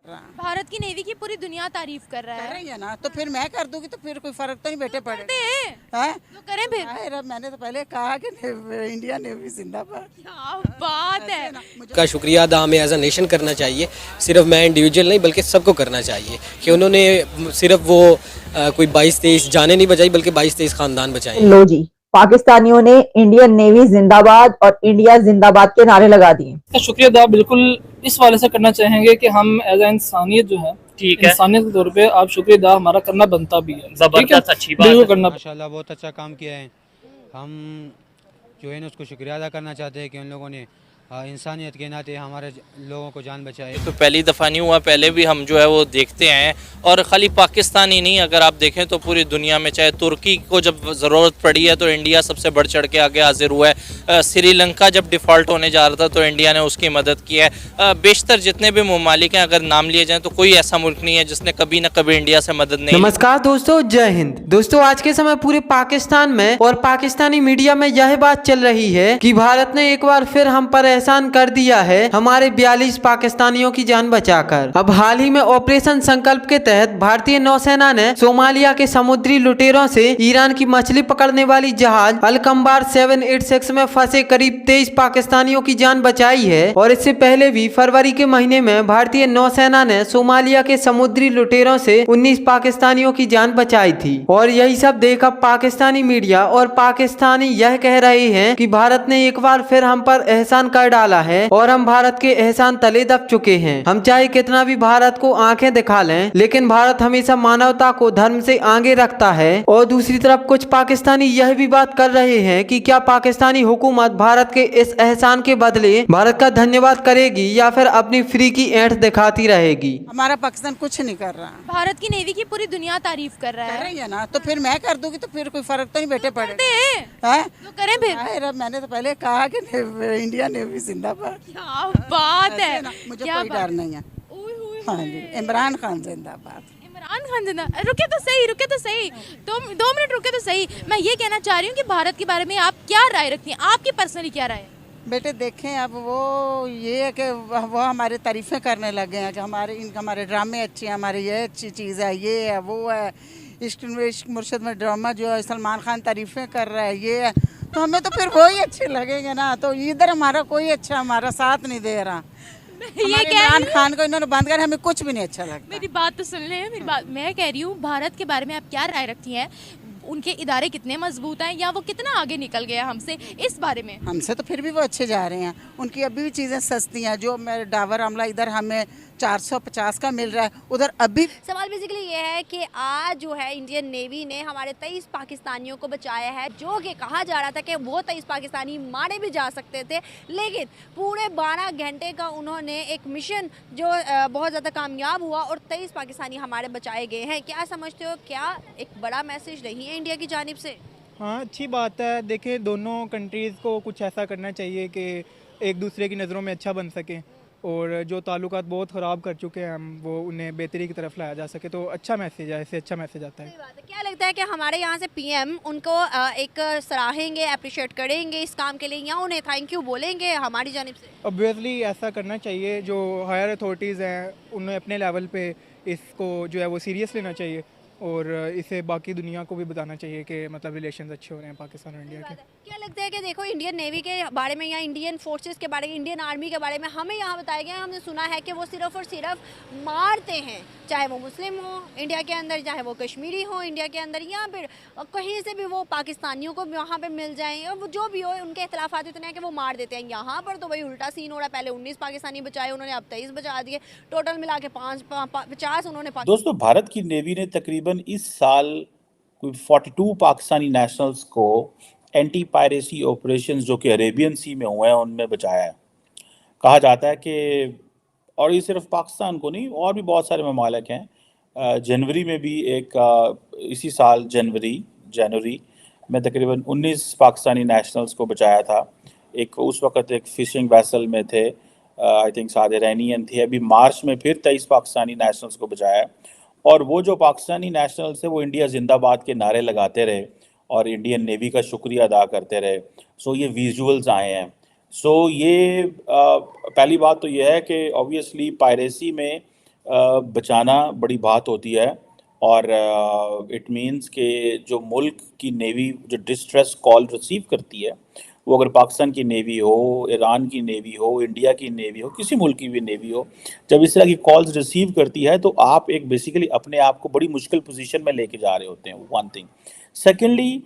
भारत की नेवी की पूरी दुनिया तारीफ कर रहा कर है। रही है ना, तो फिर मैं कर दूंगी तो फिर कोई फर्क तो नहीं बेटे करते पड़ेगा। हैं हैं? तो करें फिर। अरे मैंने तो पहले कहा कि इंडिया नेवी जिंदाबाद। क्या बात है। का शुक्रिया अदा हमें एज अ नेशन करना चाहिए। सिर्फ मैं इंडिविजुअल नहीं बल्कि सबको करना चाहिए कि उन्होंने सिर्फ वो कोई 22-23 जाने नहीं बचाई बल्कि 22-23 खानदान बचाए। लो जी, पाकिस्तानियों ने इंडियन नेवी जिंदाबाद और इंडिया जिंदाबाद के नारे लगा दिए। का शुक्रिया अदा बिल्कुल इस वाले से करना चाहेंगे कि हम एज ए इंसानियत जो है, ठीक है, इंसानियत के तौर पे आप शुक्रिया अदा हमारा करना बनता भी है। जबरदस्त, अच्छी बात बिल्कुल है। करना। माशाल्लाह बहुत अच्छा काम किया है। हम जो है ना उसको शुक्रिया अदा करना चाहते हैं कि उन लोगों ने इंसानियत के नाते हमारे लोगों को जान बचाई। तो पहली दफ़ा नहीं हुआ, पहले भी हम जो है वो देखते हैं। और ख़ाली पाकिस्तान ही नहीं, अगर आप देखें तो पूरी दुनिया में, चाहे तुर्की को जब ज़रूरत पड़ी है तो इंडिया सबसे बढ़ चढ़ के आगे हाजिर हुआ है। श्रीलंका जब डिफ़ॉल्ट होने जा रहा था तो इंडिया ने उसकी मदद की है। बेशतर जितने भी ममालिक हैं अगर नाम लिए जाएँ तो कोई ऐसा मुल्क नहीं है जिसने कभी ना कभी इंडिया से मदद नहीं। नमस्कार दोस्तों, जय हिंद। दोस्तों आज के समय पूरे पाकिस्तान में और पाकिस्तानी मीडिया में यह बात चल रही है कि भारत ने एक बार फिर हम पर एहसान कर दिया है हमारे 42 पाकिस्तानियों की जान बचाकर। अब हाल ही में ऑपरेशन संकल्प के तहत भारतीय नौसेना ने सोमालिया के समुद्री लुटेरों से ईरान की मछली पकड़ने वाली जहाज अलकम्बार 786 में फंसे करीब 23 पाकिस्तानियों की जान बचाई है। और इससे पहले भी फरवरी के महीने में भारतीय नौसेना ने सोमालिया के समुद्री लुटेरों से 19 पाकिस्तानियों की जान बचाई थी। और यही सब देख अब पाकिस्तानी मीडिया और पाकिस्तानी यह कह रहे हैं कि भारत ने एक बार फिर हम पर एहसान कर डाला है और हम भारत के एहसान तले दब चुके हैं। हम चाहे कितना भी भारत को आंखें दिखा लें, लेकिन भारत हमेशा मानवता को धर्म से आगे रखता है। और दूसरी तरफ कुछ पाकिस्तानी यह भी बात कर रहे हैं कि क्या पाकिस्तानी हुकूमत भारत के इस एहसान के बदले भारत का धन्यवाद करेगी या फिर अपनी फ्री की ऐंठ दिखाती रहेगी। हमारा पाकिस्तान कुछ नहीं कर रहा। भारत की नेवी की पूरी दुनिया तारीफ कर रहा कर है। रही है ना, तो फिर मैं कर दूंगी तो फिर कोई फर्क तो नहीं बेटे करते पड़ेगा। हैं हैं? तो करें फिर। अरे मैंने तो पहले कहा कि इंडिया नेवी जिंदाबाद। क्या बात है। मुझे क्या कोई बात डर नहीं है। ओए होए हाँ होए। जी, इमरान खान जिंदाबाद। इमरान खान जिंदा। रुके तो सही, रुके तो सही, दो मिनट रुके तो सही। मैं ये कहना चाह रही हूँ कि भारत के बारे में आप क्या राय रखती हैं, आपकी पर्सनली क्या राय है। बेटे देखें, अब वो ये है कि वो हमारे तारीफ़ें करने लगे हैं कि हमारे ड्रामे अच्छे हैं, हमारी ये अच्छी चीज़ है, ये है वो है। इश्क मुर्शद में ड्रामा जो है सलमान खान तारीफ़ें कर रहा है, ये है, तो हमें तो फिर वही अच्छे लगेंगे ना। तो इधर हमारा कोई अच्छा हमारा साथ नहीं दे रहा। ये कह इमरान खान को इन्होंने बंद कर, हमें कुछ भी नहीं अच्छा लगता। मेरी बात तो सुन ले। मेरी बात मैं कह रही हूँ, भारत के बारे में आप क्या राय रखती हैं, उनके इदारे कितने मजबूत हैं या वो कितना आगे निकल गया हमसे, इस बारे में। हमसे तो फिर भी वो अच्छे जा रहे हैं। उनकी अभी भी चीज़ें सस्ती हैं। जो मैं डाबर आमला इधर हमें 450 का मिल रहा है, उधर अभी। सवाल बेसिकली ये है कि आज जो है इंडियन नेवी ने हमारे 23 पाकिस्तानियों को बचाया है, जो कि कहा जा रहा था कि वो 23 पाकिस्तानी मारे भी जा सकते थे, लेकिन पूरे 12 घंटे का उन्होंने एक मिशन जो बहुत ज़्यादा कामयाब हुआ और 23 पाकिस्तानी हमारे बचाए गए हैं। क्या समझते हो, क्या एक बड़ा मैसेज नहीं है इंडिया की जानिब से? हाँ, अच्छी बात है। देखें, दोनों कंट्रीज़ को कुछ ऐसा करना चाहिए कि एक दूसरे की नज़रों में अच्छा बन सकें और जो ताल्लुकात बहुत ख़राब कर चुके हैं हम, वो उन्हें बेहतरी की तरफ लाया जा सके। तो अच्छा मैसेज है, इससे अच्छा मैसेज आता है। सही बात है। क्या लगता है कि हमारे यहाँ से पीएम उनको एक सराहेंगे, अप्रिशिएट करेंगे इस काम के लिए, या उन्हें थैंक यू बोलेंगे हमारी जानिब से? ऑब्वियसली ऐसा करना चाहिए। जो हायर अथॉरिटीज़ हैं उन्हें अपने लेवल पे इसको जो है वो सीरियस लेना चाहिए और इसे बाकी दुनिया को भी बताना चाहिए कि मतलब रिलेशंस अच्छे हो रहे हैं पाकिस्तान और इंडिया के। क्या लगता है कि देखो, इंडियन नेवी के बारे में या इंडियन फोर्सेस के बारे में, इंडियन आर्मी के बारे में हमें यहाँ बताया गया, हमने सुना है कि वो सिर्फ और सिर्फ मारते हैं, चाहे वो मुस्लिम हो इंडिया के अंदर, चाहे वो कश्मीरी हो इंडिया के अंदर, या फिर कहीं से भी वो पाकिस्तानियों को वहाँ पे मिल जाएं, और वो जो भी हो उनके इख्तलाफात इतने हैं कि वो मार देते हैं। यहाँ पर तो भाई उल्टा सीन हो रहा है। पहले 19 पाकिस्तानी बचाए उन्होंने, अब 23 बचा दिए, टोटल मिला के 50 उन्होंने। दोस्तों, भारत की नेवी ने तकरीबन इस साल कोई 42 पाकिस्तानी नेशनल्स को एंटी पायरेसी ऑपरेशंस जो कि अरेबियन सी में हुए हैं उनमें बचाया है। कहा जाता है कि, और ये सिर्फ पाकिस्तान को नहीं, और भी बहुत सारे ममालिक हैं। जनवरी में भी इसी साल जनवरी में तकरीबन 19 पाकिस्तानी नेशनल्स को बचाया था। उस वक़्त एक फ़िशिंग वेसल में थे, आई थिंक साद इरानियन थे। अभी मार्च में फिर 23 पाकिस्तानी नेशनल्स को बचाया। और वो जो पाकिस्तानी नेशनल्स थे वो इंडिया जिंदाबाद के नारे लगाते रहे और इंडियन नेवी का शुक्रिया अदा करते रहे। सो ये विजुअल्स आए हैं। सो ये पहली बात तो ये है कि ऑब्वियसली पायरेसी में बचाना बड़ी बात होती है। और इट मीन्स कि जो मुल्क की नेवी जो डिस्ट्रेस कॉल रिसीव करती है, वो अगर पाकिस्तान की नेवी हो, ईरान की नेवी हो, इंडिया की नेवी हो, किसी मुल्क की भी नेवी हो, जब इस तरह की कॉल्स रिसीव करती है तो आप एक बेसिकली अपने आप को बड़ी मुश्किल पोजीशन में लेके जा रहे होते हैं, वन थिंग। सेकेंडली,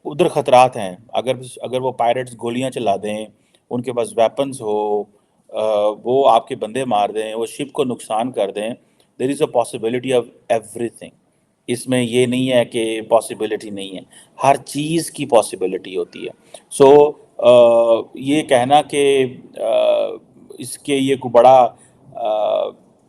उधर ख़तरात हैं। अगर वो पायरेट्स गोलियां चला दें, उनके पास वेपन्स हो, वो आपके बंदे मार दें, वो शिप को नुकसान कर दें, there is a possibility of everything. इसमें ये नहीं है कि पॉसिबिलिटी नहीं है, हर चीज़ की पॉसिबिलिटी होती है। सो ये कहना कि इसके ये कोई बड़ा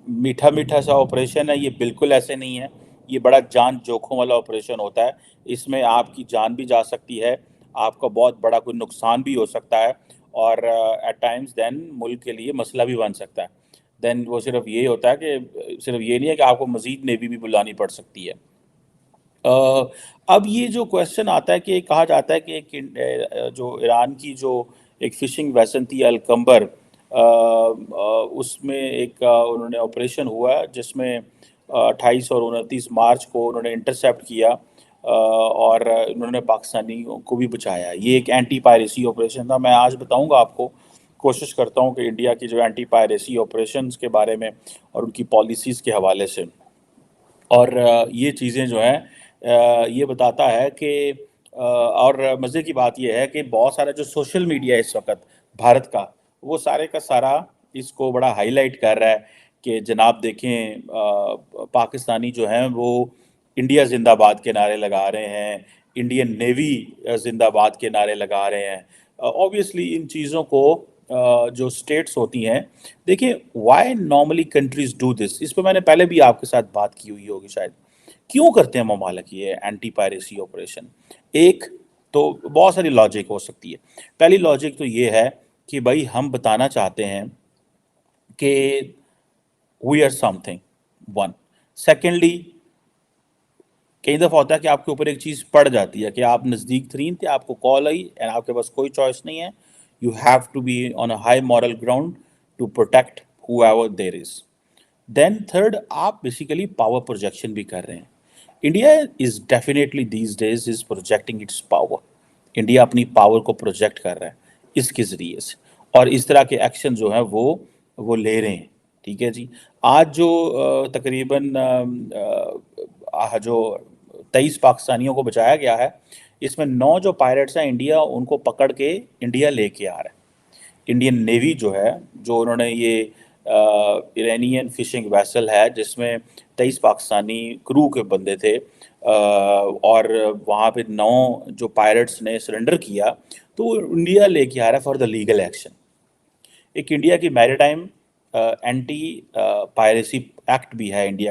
मीठा मीठा सा ऑपरेशन है, ये बिल्कुल ऐसे नहीं है। ये बड़ा जान जोखों वाला ऑपरेशन होता है। इसमें आपकी जान भी जा सकती है, आपका बहुत बड़ा कोई नुकसान भी हो सकता है, और एट टाइम्स देन मुल्क के लिए मसला भी बन सकता है। देन वो सिर्फ ये होता है कि सिर्फ ये नहीं है कि आपको मज़ीद नेवी भी बुलानी पड़ सकती है। अब ये जो क्वेश्चन आता है कि कहा जाता है कि एक जो ईरान की जो एक फ़िशिंग वेसल थी अलकम्बर, उसमें एक उन्होंने ऑपरेशन हुआ जिसमें 28 और 29 मार्च को उन्होंने इंटरसेप्ट किया, और उन्होंने पाकिस्तानियों को भी बचाया। ये एक एंटी पायरेसी ऑपरेशन था। मैं आज बताऊंगा आपको, कोशिश करता हूं कि इंडिया की जो एंटी पायरेसी ऑपरेशंस के बारे में और उनकी पॉलिसीज़ के हवाले से, और ये चीज़ें जो हैं ये बताता है कि और मज़े की बात ये है कि बहुत सारा जो सोशल मीडिया इस वक्त भारत का, वो सारे का सारा इसको बड़ा हाईलाइट कर रहा है कि जनाब देखें, पाकिस्तानी जो हैं वो इंडिया जिंदाबाद के नारे लगा रहे हैं, इंडियन नेवी जिंदाबाद के नारे लगा रहे हैं। ऑब्वियसली इन चीज़ों को जो स्टेट्स होती हैं, देखिए why normally countries do this, इस पर मैंने पहले भी आपके साथ बात की हुई होगी शायद। क्यों करते हैं ममालिक ये एंटी पायरेसी ऑपरेशन? एक तो बहुत सारी लॉजिक हो सकती है। पहली लॉजिक तो ये है कि भाई हम बताना चाहते हैं कि we are something, one. Secondly, कई दफ़ा होता है कि आपके ऊपर एक चीज़ पड़ जाती है कि आप नज़दीक तरीन थे, आपको कॉल आई एंड आपके पास कोई चॉइस नहीं है, you have to be on a high moral ground to protect whoever there is. Then third, आप बेसिकली पावर प्रोजेक्शन भी कर रहे हैं। India is definitely these days is projecting its power. India अपनी पावर को project कर रहा है इसके ज़रिए से, और इस तरह के एक्शन जो हैं वो ले रहे हैं। ठीक है जी। आज जो तकरीबन जो 23 पाकिस्तानियों को बचाया गया है, इसमें 9 जो पायरेट्स हैं इंडिया उनको पकड़ के इंडिया लेके आ रहा है। इंडियन नेवी जो है, जो उन्होंने ये इरानियन फिशिंग वेसल है जिसमें 23 पाकिस्तानी क्रू के बंदे थे, और वहाँ पे 9 जो पायरेट्स ने सरेंडर किया, तो वो इंडिया लेके आ रहा है फॉर द लीगल एक्शन। एक इंडिया की मैरीटाइम एंटी पायरेसी एक्ट भी है इंडिया